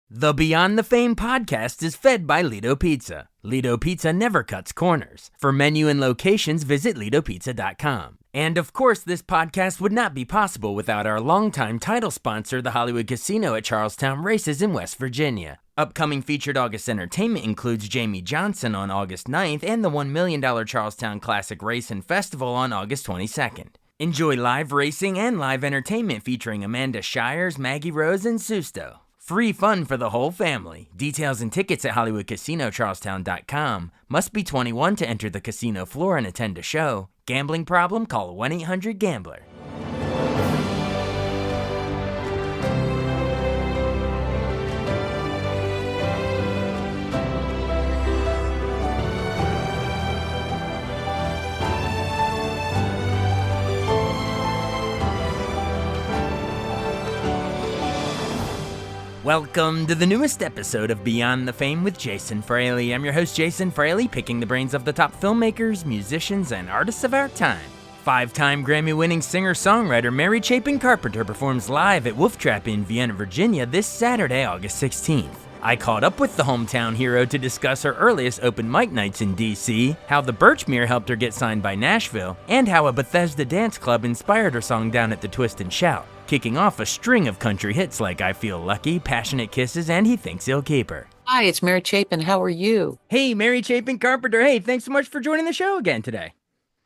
The Beyond the Fame podcast is fed by Lido Pizza. Lido Pizza never cuts corners. For menu and locations, visit LidoPizza.com. And of course, this podcast would not be possible without our longtime title sponsor, the Hollywood Casino at Charlestown Races in West Virginia. Upcoming featured August entertainment includes Jamie Johnson on August 9th and the $1 million Charlestown Classic Race and Festival on August 22nd. Enjoy live racing and live entertainment featuring Amanda Shires, Maggie Rose, and Susto. Free fun for the whole family. Details and tickets at HollywoodCasinoCharlestown.com. Must be 21 to enter the casino floor and attend a show. Gambling problem? Call 1-800-GAMBLER. Welcome to the newest episode of Beyond the Fame with Jason Fraley. I'm your host, Jason Fraley, picking the brains of the top filmmakers, musicians, and artists of our time. Five-time Grammy-winning singer-songwriter Mary Chapin Carpenter performs live at Wolf Trap in Vienna, Virginia this Saturday, August 16th. I caught up with the hometown hero to discuss her earliest open mic nights in D.C., how the Birchmere helped her get signed by Nashville, and how a Bethesda dance club inspired her song Down at the Twist and Shout, kicking off a string of country hits like I Feel Lucky, Passionate Kisses, and He Thinks He'll Keep Her. Hi, it's Mary Chapin. How are you? Hey, Mary Chapin Carpenter. Hey, thanks so much for joining the show again today.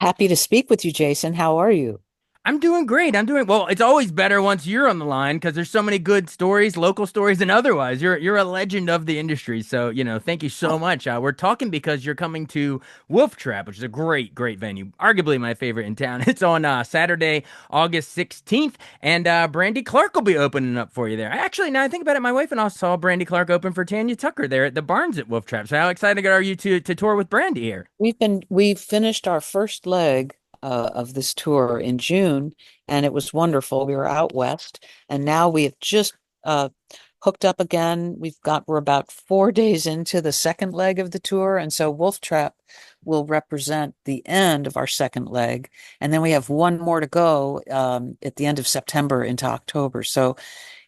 Happy to speak with you, Jason. How are you? I'm doing great. Well, it's always better once you're on the line because there's so many good stories, local stories and otherwise. You're a legend of the industry. So, thank you so much. We're talking because you're coming to Wolf Trap, which is a great venue. Arguably my favorite in town. It's on Saturday, August 16th. And Brandy Clark will be opening up for you there. Actually, now I think about it, my wife and I saw Brandy Clark open for Tanya Tucker there at the Barns at Wolf Trap. So how excited are you to tour with Brandy here? We've finished our first leg of this tour in June, and it was wonderful. We were out west, and now we have just hooked up again. We're about 4 days into the second leg of the tour, and so Wolf Trap will represent the end of our second leg, and then we have one more to go at the end of September into October. So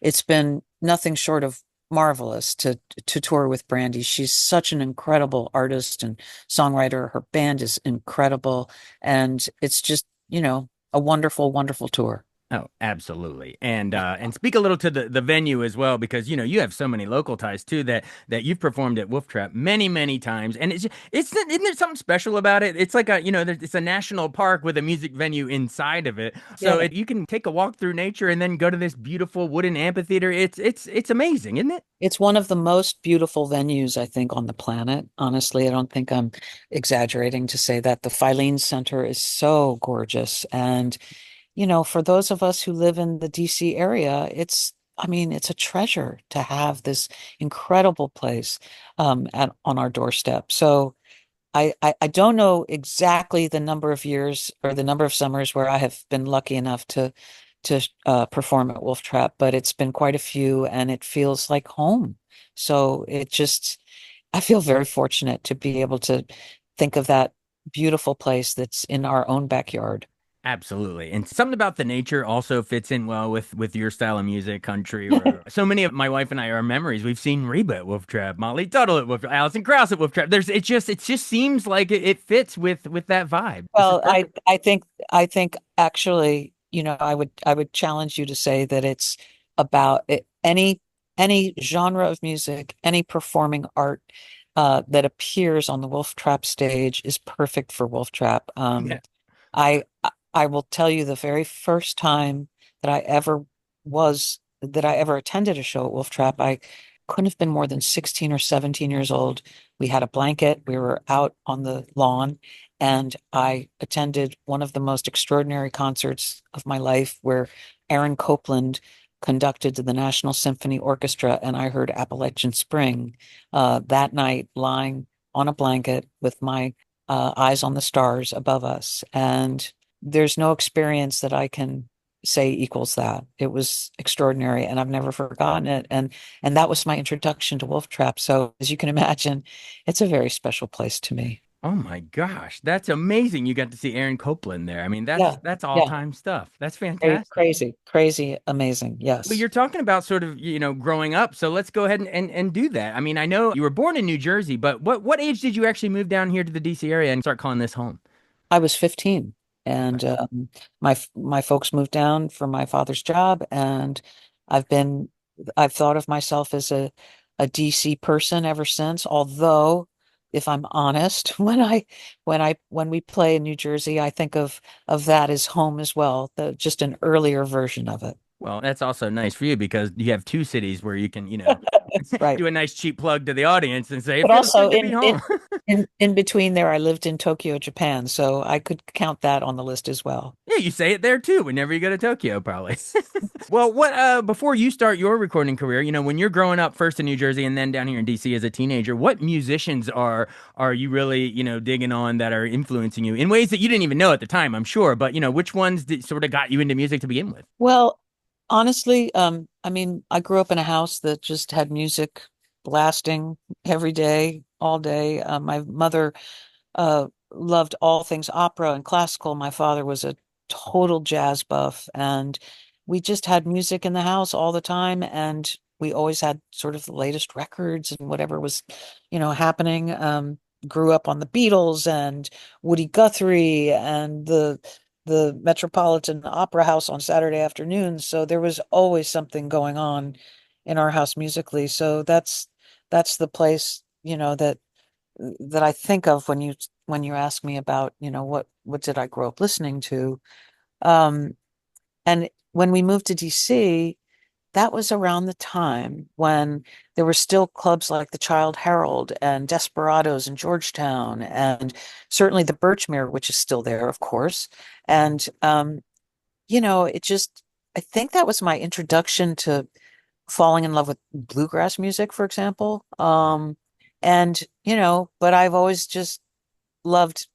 it's been nothing short of marvelous to tour with Brandy. She's such an incredible artist and songwriter. Her band is incredible, and it's just, a wonderful tour. Oh, absolutely. And speak a little to the venue as well, because, you have so many local ties too that you've performed at Wolf Trap many times. And isn't there something special about it? It's like it's a national park with a music venue inside of it. So Yeah. you can take a walk through nature and then go to this beautiful wooden amphitheater. It's amazing, isn't it? It's one of the most beautiful venues, I think, on the planet. Honestly, I don't think I'm exaggerating to say that. The Filene Center is so gorgeous. And for those of us who live in the DC area, it's a treasure to have this incredible place on our doorstep. So I don't know exactly the number of years or the number of summers where I have been lucky enough to perform at Wolf Trap, but it's been quite a few, and it feels like home. So I feel very fortunate to be able to think of that beautiful place that's in our own backyard. Absolutely. And something about the nature also fits in well with your style of music, country. Or so many of my wife and I are memories. We've seen Reba at Wolf Trap, Molly Tuttle at Wolf Trap, Alison Krauss at Wolf Trap. It just seems like it fits with that vibe. Well, I think actually, I would challenge you to say that it's about any genre of music, any performing art that appears on the Wolf Trap stage is perfect for Wolf Trap. Yeah. I I will tell you the very first time that I ever attended a show at Wolf Trap, I couldn't have been more than 16 or 17 years old. We had a blanket, we were out on the lawn, and I attended one of the most extraordinary concerts of my life where Aaron Copland conducted the National Symphony Orchestra, and I heard Appalachian Spring that night lying on a blanket with my eyes on the stars above us. And there's no experience that I can say equals that. It was extraordinary, and I've never forgotten it. And that was my introduction to Wolf Trap. So as you can imagine, it's a very special place to me. Oh my gosh, that's amazing. You got to see Aaron Copland there. I mean, Yeah, that's yeah. all-time stuff. That's fantastic. Crazy, crazy, amazing. Well, Yes. you're talking about sort of, growing up. So let's go ahead and do that. I mean, I know you were born in New Jersey, but what age did you actually move down here to the DC area and start calling this home? I was 15 and my folks moved down for my father's job and I've been I've thought of myself as a DC person ever since. Although, if I'm honest, when we play in New Jersey, I think of that as home as well, just an earlier version of it. Well, that's also nice for you because you have two cities where you can, Right. do a nice cheap plug to the audience and say it But feels also good to be home. in between there, I lived in Tokyo, Japan, so I could count that on the list as well. Yeah, you say it there too whenever you go to Tokyo, probably. Well, what before you start your recording career, when you're growing up first in New Jersey and then down here in DC as a teenager, what musicians are you really, digging on that are influencing you in ways that you didn't even know at the time, I'm sure, but which ones did, sort of got you into music to begin with? Well, honestly, I mean, I grew up in a house that just had music blasting every day, all day. My mother loved all things opera and classical. My father was a total jazz buff, and we just had music in the house all the time. And we always had sort of the latest records and whatever was, happening. Grew up on the Beatles and Woody Guthrie and the Metropolitan Opera House on Saturday afternoons. So there was always something going on in our house musically. So that's the place, that I think of when you ask me about, what did I grow up listening to? Um, and when we moved to DC, that was around the time when there were still clubs like the Child Herald and Desperados in Georgetown, and certainly the Birchmere, which is still there, of course. And it just I think that was my introduction to falling in love with bluegrass music, for example. And but I've always just loved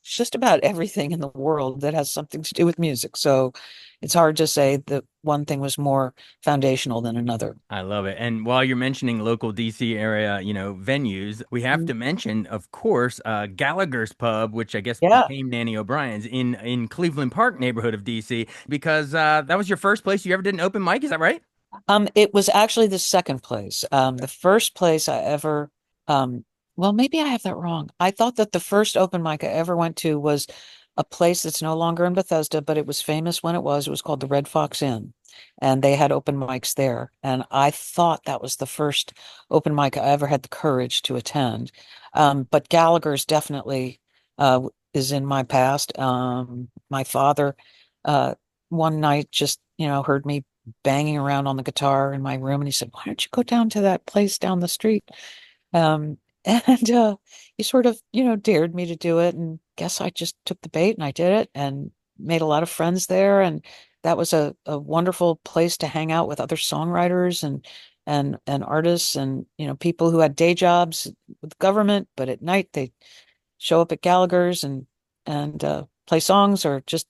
just about everything in the world that has something to do with music. So it's hard to say that one thing was more foundational than another. I love it. And while you're mentioning local DC area, venues, we have Mm. to mention, of course, Gallagher's Pub, which I guess Yeah. became Nanny O'Brien's in Cleveland Park neighborhood of DC, because that was your first place you ever did an open mic. Is that right? It was actually the second place. The first place I ever, um, well, maybe I have that wrong. I thought that the first open mic I ever went to was a place that's no longer in Bethesda, but it was famous when it was. It was called the Red Fox Inn, and they had open mics there. And I thought that was the first open mic I ever had the courage to attend. But Gallagher's definitely is in my past. My father, uh, one night just, heard me banging around on the guitar in my room and he said, "Why don't you go down to that place down the street?" Um, and he sort of, dared me to do it. And guess I just took the bait and I did it and made a lot of friends there. And that was a wonderful place to hang out with other songwriters and artists and, people who had day jobs with the government, but at night they show up at Gallagher's and play songs or just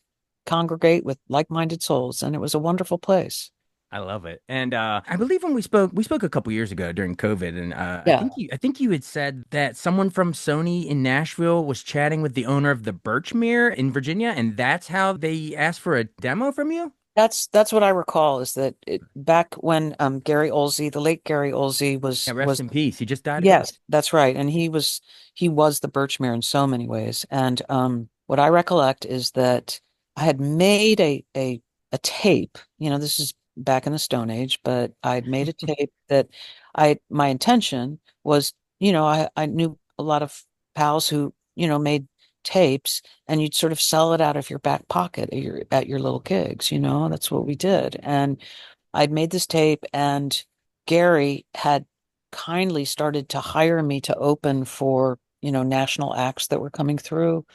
congregate with like-minded souls. And it was a wonderful place. I love it. And I believe when we spoke a couple years ago during COVID, and Yeah. I think you had said that someone from Sony in Nashville was chatting with the owner of the Birchmere in Virginia, and that's how they asked for a demo from you? That's what I recall is that back when Gary Olsey, the late Gary Olsey Yeah, rest was in peace. He just died ago. yes, that's right. And he was the Birchmere in so many ways. And what I recollect is that I had made a tape, this is back in the Stone Age, but I'd made a tape that my intention was, I knew a lot of pals who, made tapes and you'd sort of sell it out of your back pocket at your little gigs, that's what we did. And I'd made this tape and Gary had kindly started to hire me to open for, national acts that were coming through.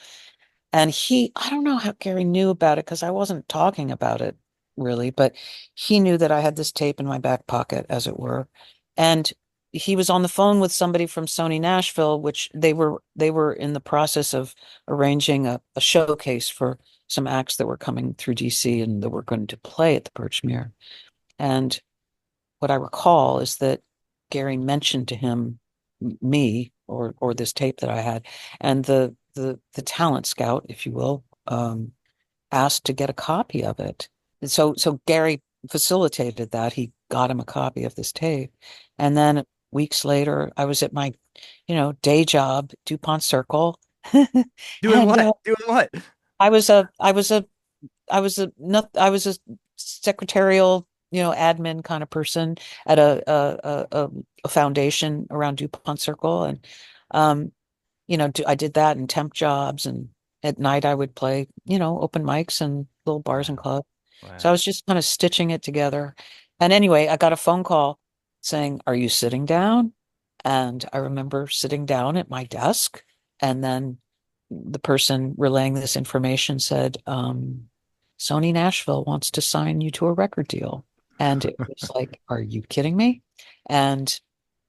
And I don't know how Gary knew about it because I wasn't talking about it really, but he knew that I had this tape in my back pocket, as it were. And he was on the phone with somebody from Sony Nashville, which they were in the process of arranging a showcase for some acts that were coming through DC and that were going to play at the Birchmere. And what I recall is that Gary mentioned to him me or this tape that I had. And the talent scout, if you will, asked to get a copy of it. And so Gary facilitated that. He got him a copy of this tape. And then weeks later, I was at my, day job, DuPont Circle. Doing And what? Doing what? I was a secretarial, admin kind of person at a foundation around DuPont Circle. And um, I did that in temp jobs, and at night I would play, open mics and little bars and Wow. clubs. So I Wow. was just kind of stitching it together. And anyway, I got a phone call saying, "Are you sitting down?" And I remember sitting down at my desk, and then the person relaying this information said, Sony Nashville wants to sign you to a record deal. And it was like, are you kidding me? And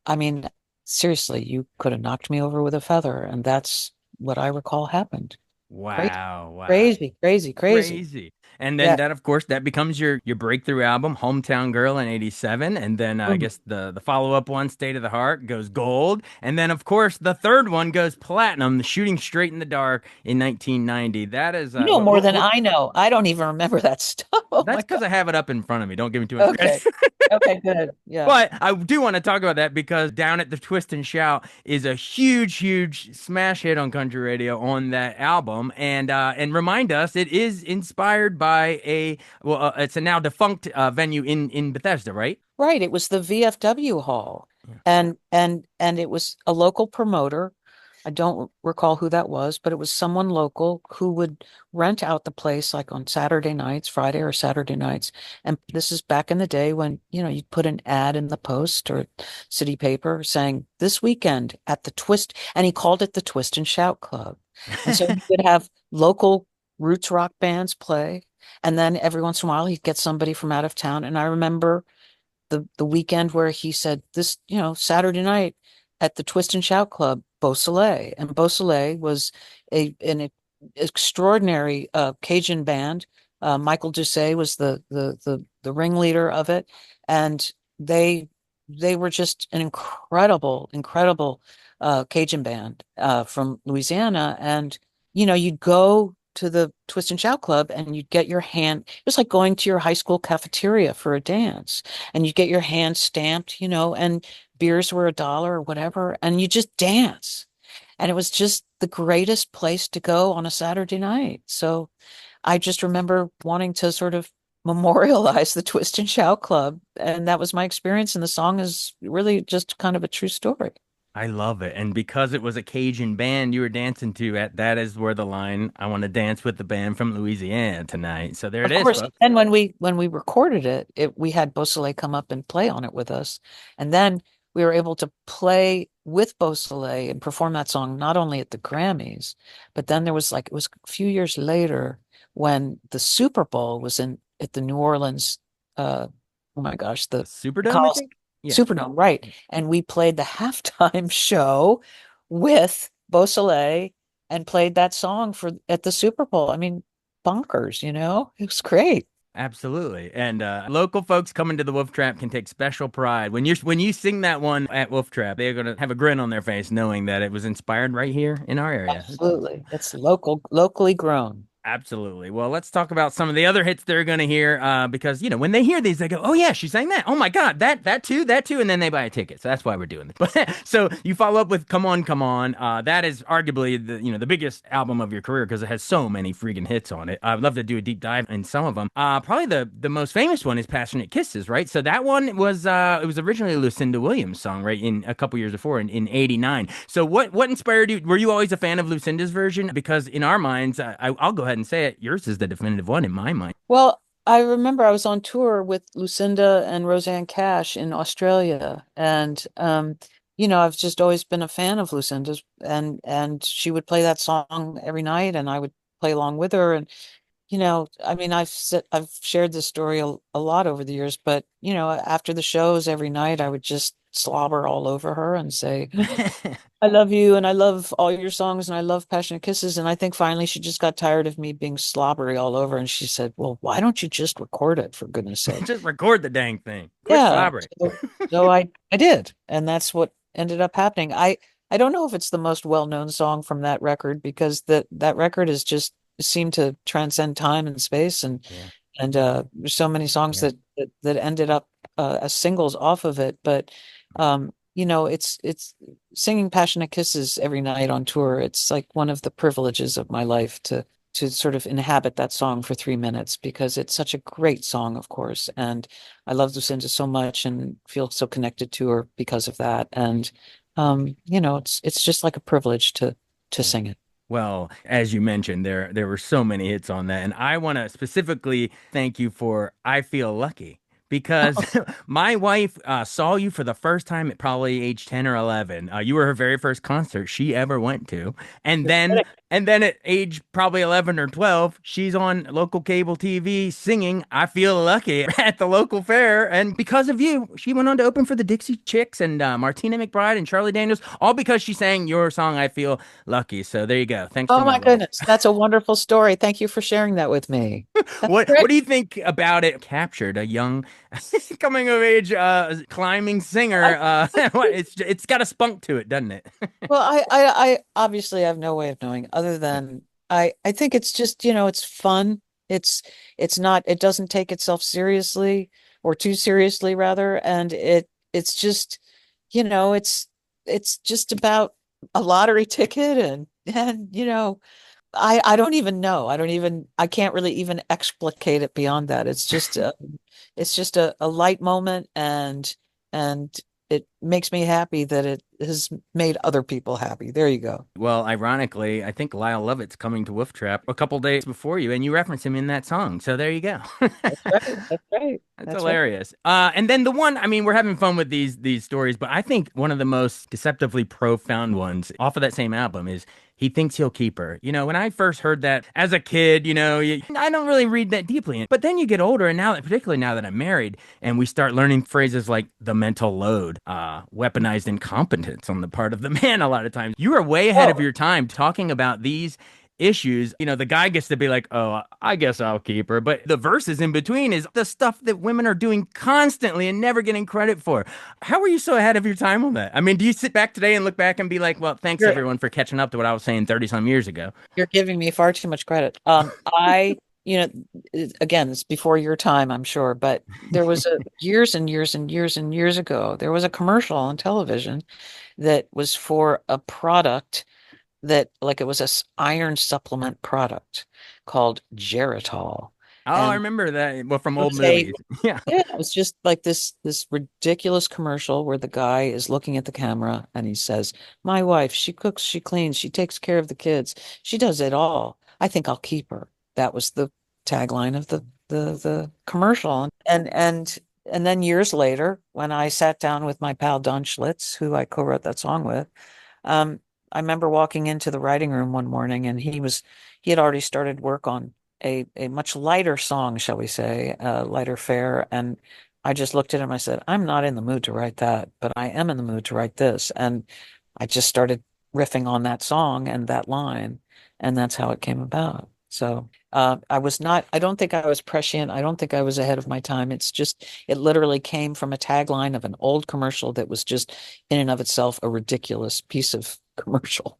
I mean, seriously, you could have knocked me over with a feather. And that's what I recall happened. Crazy, Wow. Wow. crazy, crazy, crazy. Crazy. And then Yeah. that, of course, that becomes your breakthrough album, Hometown Girl in '87. And then I Mm. guess the follow-up one, State of the Heart, goes gold. And then, of course, the third one goes platinum, The Shooting Straight in the Dark in 1990. That is You know more than I know. I don't even remember that stuff. Oh that's my because God. I have it up in front of me. Don't give me too much credit. Okay. Okay, good. Yeah. But I do want to talk about that because Down at the Twist and Shout is a huge, huge smash hit on country radio on that album, and remind us it is inspired by it's a now defunct venue in Bethesda, right? Right. It was the VFW hall. Yeah. And it was a local promoter. I don't recall who that was, but it was someone local who would rent out the place like on Saturday nights, Friday or Saturday nights. And this is back in the day when, you'd put an ad in the Post or city paper saying this weekend at the Twist, and he called it the Twist and Shout Club. And so he would have local roots rock bands play. And then every once in a while he'd get somebody from out of town. And I remember the weekend where he said this, Saturday night at the Twist and Shout Club, Beausoleil. And Beausoleil was an extraordinary Cajun band. Michael Doucet was the ringleader of it, and they were just an incredible Cajun band from Louisiana. And you'd go to the Twist and Shout Club and you'd get your hand. It was like going to your high school cafeteria for a dance, and you get your hand stamped, and beers were $1 or whatever, and you just dance. And it was just the greatest place to go on a Saturday night. So I just remember wanting to sort of memorialize the Twist and Shout Club. And that was my experience. And the song is really just kind of a true story. I love it. And because it was a Cajun band you were dancing to at, that is where the line, I want to dance with the band from Louisiana tonight. So there it Of is, course. folks. And when we recorded it, we had Beausoleil come up and play on it with us. And then we were able to play with Beausoleil and perform that song not only at the Grammys, but then there was like it was a few years later when the Super Bowl was in at the New Orleans oh my gosh, The the Superdome, I Coliseum think? Yeah. Superdome, right. And we played the halftime show with Beausoleil and played that song for at the Super Bowl. I mean, bonkers, it was great. Absolutely. And local folks coming to the Wolf Trap can take special pride. When you sing that one at Wolf Trap, they're gonna have a grin on their face knowing that it was inspired right here in our area. Absolutely. It's locally grown. Absolutely. Well, let's talk about some of the other hits they're going to hear because when they hear these, they go, "Oh yeah, she sang that. Oh my God, that too," and then they buy a ticket. So that's why we're doing this. But so you follow up with "Come On, Come On." That is arguably the biggest album of your career because it has so many freaking hits on it. I'd love to do a deep dive in some of them. Probably the most famous one is "Passionate Kisses," right? So that one was it was originally a Lucinda Williams song, right? In a couple years before, in '89. So what inspired you? Were you always a fan of Lucinda's version? Because in our minds, I'll go ahead and say it. Yours is the definitive one in my mind. Well, I remember I was on tour with Lucinda and Roseanne Cash in Australia, and I've just always been a fan of Lucinda's, and she would play that song every night, and I would play along with her. And I mean, I've shared this story a lot over the years, but after the shows every night, I would just slobber all over her and say, I love you and I love all your songs and I love Passionate Kisses. And I think finally she just got tired of me being slobbery all over. And she said, well, why don't you just record it for goodness sake? Just record the dang thing. Quit Yeah. slobbering. So I did. And that's what ended up happening. I don't know if it's the most well-known song from that record because that record is just seemed to transcend time and space Yeah. and there's so many songs Yeah. that ended up as singles off of it. But it's singing Passionate Kisses every night on tour. It's like one of the privileges of my life to sort of inhabit that song for 3 minutes because it's such a great song, of course. And I love Lucinda so much and feel so connected to her because of that. And it's just like a privilege to Yeah. sing it. Well, as you mentioned, there were so many hits on that, and I want to specifically thank you for "I Feel Lucky" because my wife saw you for the first time at probably age 10 or 11. You were her very first concert she ever went to, and You're then kidding. and then at age probably 11 or 12, she's on local cable TV singing "I Feel Lucky" at the local fair, and because of you, she went on to open for the Dixie Chicks and Martina McBride and Charlie Daniels, all because she sang your song "I Feel Lucky." So there you go. Thanks for Oh my my wife. goodness, that's a wonderful story. Thank you for sharing that with me. That's What great. do you think about it? Captured a young coming of age climbing singer. It's got a spunk to it, doesn't it? Well, I obviously have no way of knowing other than I think it's just, it's fun. It's it's not it doesn't take itself seriously or too seriously rather, and it's just, it's just about a lottery ticket and I don't even know. I can't really even explicate it beyond that. It's just a light moment and it makes me happy that it has made other people happy. There you go. Well, ironically, I think Lyle Lovett's coming to Wolf Trap a couple days before you, and you reference him in that song. So there you go. That's right. That's right. That's That's right. hilarious. And then the one, I mean, we're having fun with these stories, but I think one of the most deceptively profound ones off of that same album is "He Thinks He'll Keep Her." You know, when I first heard that as a kid, I don't really read that deeply. But then you get older, and particularly now that I'm married, and we start learning phrases like the mental load, weaponized incompetence on the part of the man. A lot of times, you are way ahead of Oh, your time talking about these issues. The guy gets to be like, "Oh, I guess I'll keep her." But the verses in between is the stuff that women are doing constantly and never getting credit for. How are you so ahead of your time on that? I mean, do you sit back today and look back and be like, "Well, thanks you're everyone for catching up to what I was saying 30 some years ago." you're giving me far too much credit. Again, it's before your time, I'm sure, but there was a years and years and years and years ago, there was a commercial on television that was for a product that like it was a iron supplement product called Geritol. Oh, I And remember that. Well, from it old was a movies. Yeah. yeah, it was just like this ridiculous commercial where the guy is looking at the camera and he says, "My wife, she cooks, she cleans, she takes care of the kids. She does it all. I think I'll keep her." That was the tagline of the commercial. And then years later, when I sat down with my pal Don Schlitz, who I co-wrote that song with, um, I remember walking into the writing room one morning and he had already started work on a much lighter song, shall we say, lighter fare. And I just looked at him. I said, "I'm not in the mood to write that, but I am in the mood to write this." And I just started riffing on that song and that line, and that's how it came about. So I don't think I was prescient. I don't think I was ahead of my time. It literally came from a tagline of an old commercial that was just in and of itself a ridiculous piece of commercial.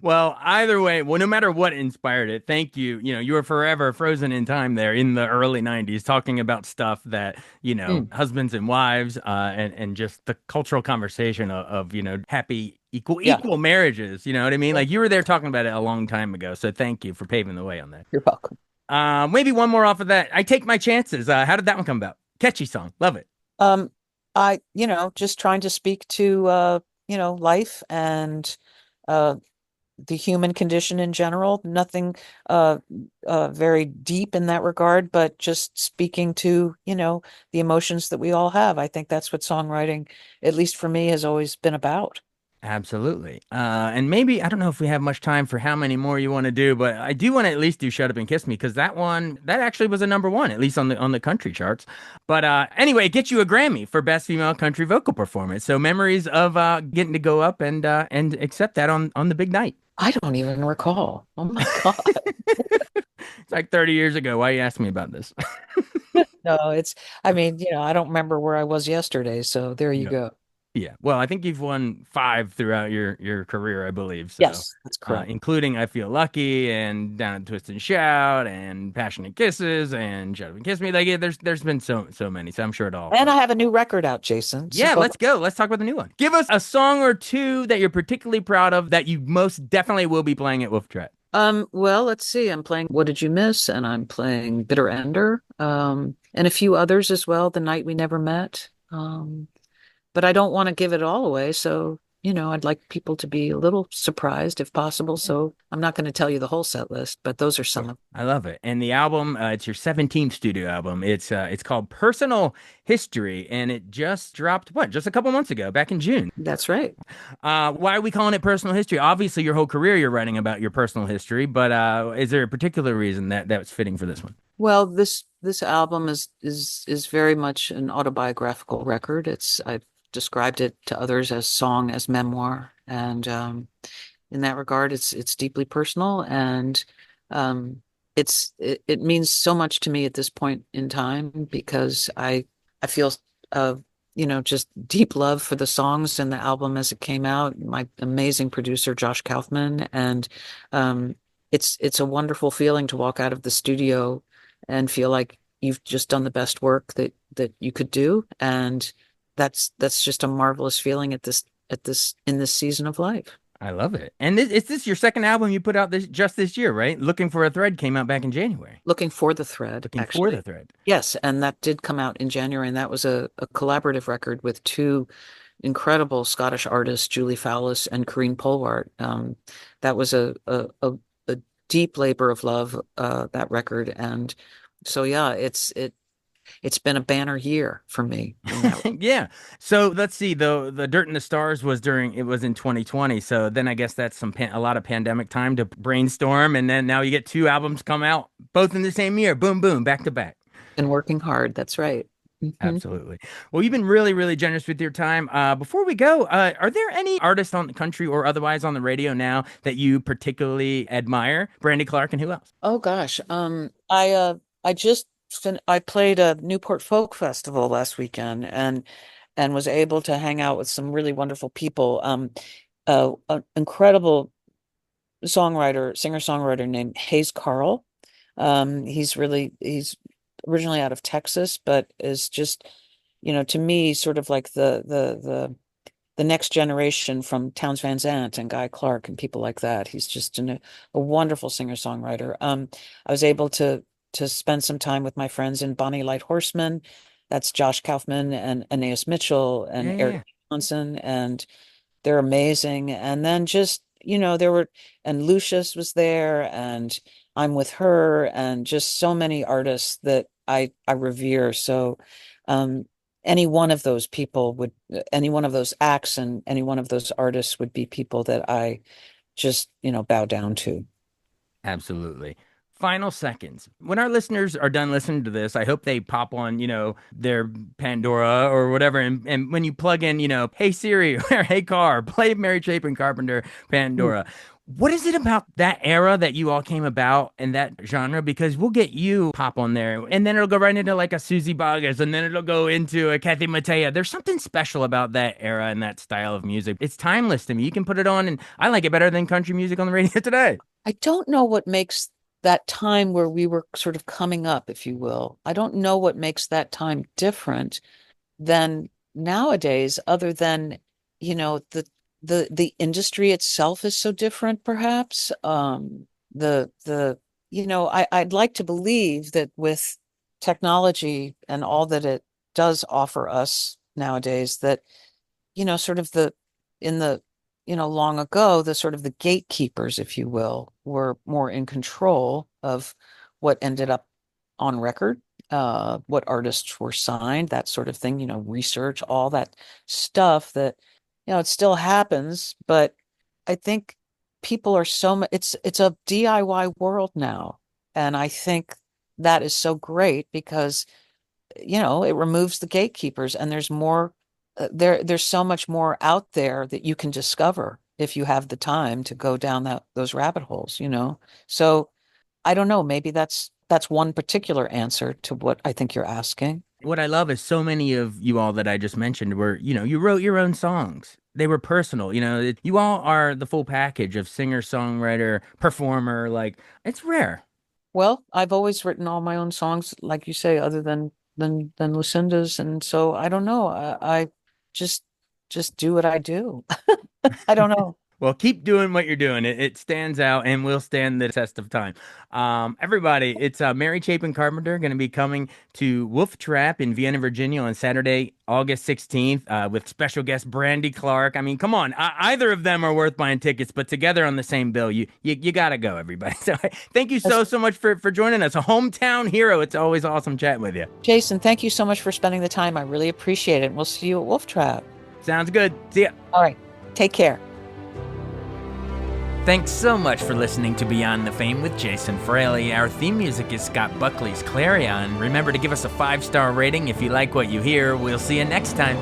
Well, either way, well, no matter what inspired it, thank you. You were forever frozen in time there in the early 90s, talking about stuff that, Mm, husbands and wives, and just the cultural conversation of happy yeah, equal marriages. You know what I mean? Like you were there talking about it a long time ago. So thank you for paving the way on that. you're welcome. Maybe one more off of that. I Take My Chances. How did that one come about? Catchy song. Love it. Um, just trying to speak to life and uh the human condition in general. Nothing uh very deep in that regard, but just speaking to, the emotions that we all have. I think that's what songwriting, at least for me, has always been about. Absolutely. And maybe, I don't know if we have much time for how many more you want to do, but I do want to at least do Shut Up and Kiss Me because that actually was a number one, at least on the country charts. But anyway, it gets you a Grammy for Best Female Country Vocal Performance. So memories of getting to go up and accept that on the big night. I don't even recall. Oh my God. It's like 30 years ago. Why you ask me about this? No, I mean, I don't remember where I was yesterday, so there you Yeah. go. Yeah. Well, I think you've won five throughout your career, I believe. So, Yes, that's correct. including I Feel Lucky and Down at Twist and Shout and Passionate Kisses and Shut Up and Kiss Me. Like, yeah, there's been so many. So I'm sure it all. And I have a new record out, Jason. Yeah, So, let's go. Let's talk about the new one. Give us a song or two that you're particularly proud of that you most definitely will be playing at Wolf Trap. well, let's see. I'm playing What Did You Miss? And I'm playing Bitter Ender, and a few others as well, The Night We Never Met. But I don't want to give it all away. So, I'd like people to be a little surprised if possible. So I'm not going to tell you the whole set list, but those are some of. I love it. And the album, it's your 17th studio album. It's called Personal History, and it just dropped just a couple months ago, back in June. That's right. Why are we calling it personal history? Obviously, your whole career you're writing about your personal history, but is there a particular reason that's fitting for this one? Well, this album is very much an autobiographical record. I've described it to others as song as memoir, and in that regard, it's deeply personal, and it means so much to me at this point in time because I feel uh, just deep love for the songs and the album as it came out. My amazing producer Josh Kaufman, and it's a wonderful feeling to walk out of the studio and feel like you've just done the best work that you could do, and that's just a marvelous feeling at this in this season of life. I love it. And is this your second album you put out this year, right? Looking for a Thread came out back in January. Looking for the Thread, Looking for the actually. Thread. Yes, and that did come out in January, and that was a collaborative record with two incredible Scottish artists, Julie Fowlis and Corrine Polwart. That was a deep labor of love, that record, and so yeah, it's been a banner year for me in that. Yeah. So let's see. The Dirt and the Stars it was in 2020. So then I guess that's a lot of pandemic time to brainstorm, and then now you get two albums come out both in the same year. Boom, boom, back to back. And working hard. That's right. Mhm. Absolutely. Well, you've been really, really generous with your time. Before we go, are there any artists on the country or otherwise on the radio now that you particularly admire? Brandy Clark and who else? Oh gosh. I played a Newport Folk Festival last weekend and was able to hang out with some really wonderful people. An incredible singer-songwriter named Hayes Carl. He's originally out of Texas, but is just, to me, sort of like the next generation from Townes Van Zandt and Guy Clark and people like that. He's just a wonderful singer-songwriter. I was able to spend some time with my friends in Bonnie Light Horseman. That's Josh Kaufman and Aeneas Mitchell Yeah, and yeah, Eric yeah. Johnson, and they're amazing. And then just, there were, and Lucius was there, and I'm with her, and just so many artists that I revere. So, um, any one of those acts and any one of those artists would be people that I just, bow down to. Absolutely. Final seconds. When our listeners are done listening to this, I hope they pop on, their Pandora or whatever. And when you plug in, hey Siri or hey car, play Mary Chapin Carpenter Pandora. What is it about that era that you all came about in that genre? Because we'll get you pop on there and then it'll go right into like a Susie Boggess and then it'll go into a Kathy Mattea. There's something special about that era and that style of music. It's timeless to me. You can put it on and I like it better than country music on the radio today. I don't know what makes that time where we were sort of coming up, if you will. I don't know what makes that time different than nowadays, other than, the industry itself is so different, perhaps. The I'd like to believe that with technology and all that it does offer us nowadays, that sort of in the, long ago, the sort of the gatekeepers, if you will, were more in control of what ended up on record, what artists were signed, that sort of thing, research, all that stuff that, it still happens, but I think people are so much, it's a DIY world now. And I think that is so great because it removes the gatekeepers and there's more there's so much more out there that you can discover if you have the time to go down those rabbit holes. So I don't know, maybe that's one particular answer to what I think you're asking. What I love is so many of you all that I just mentioned were, you wrote your own songs. They were personal. You all are the full package of singer, songwriter, performer. Like, it's rare. Well, I've always written all my own songs, like you say, other than Lucinda's, and so I don't know. I just just do what I do. I don't know. Well, keep doing what you're doing. It stands out and will stand the test of time. Everybody, it's Mary Chapin Carpenter going to be coming to Wolf Trap in Vienna, Virginia on Saturday, August 16th, with special guest Brandy Clark. I mean, come on, either of them are worth buying tickets, but together on the same bill, you got to go, everybody. So thank you so much for joining us. A hometown hero. It's always awesome chatting with you. Jason, thank you so much for spending the time. I really appreciate it. We'll see you at Wolf Trap. Sounds good. See ya. All right. Take care. Thanks so much for listening to Beyond the Fame with Jason Fraley. Our theme music is Scott Buckley's Clarion. Remember to give us a 5-star rating if you like what you hear. We'll see you next time.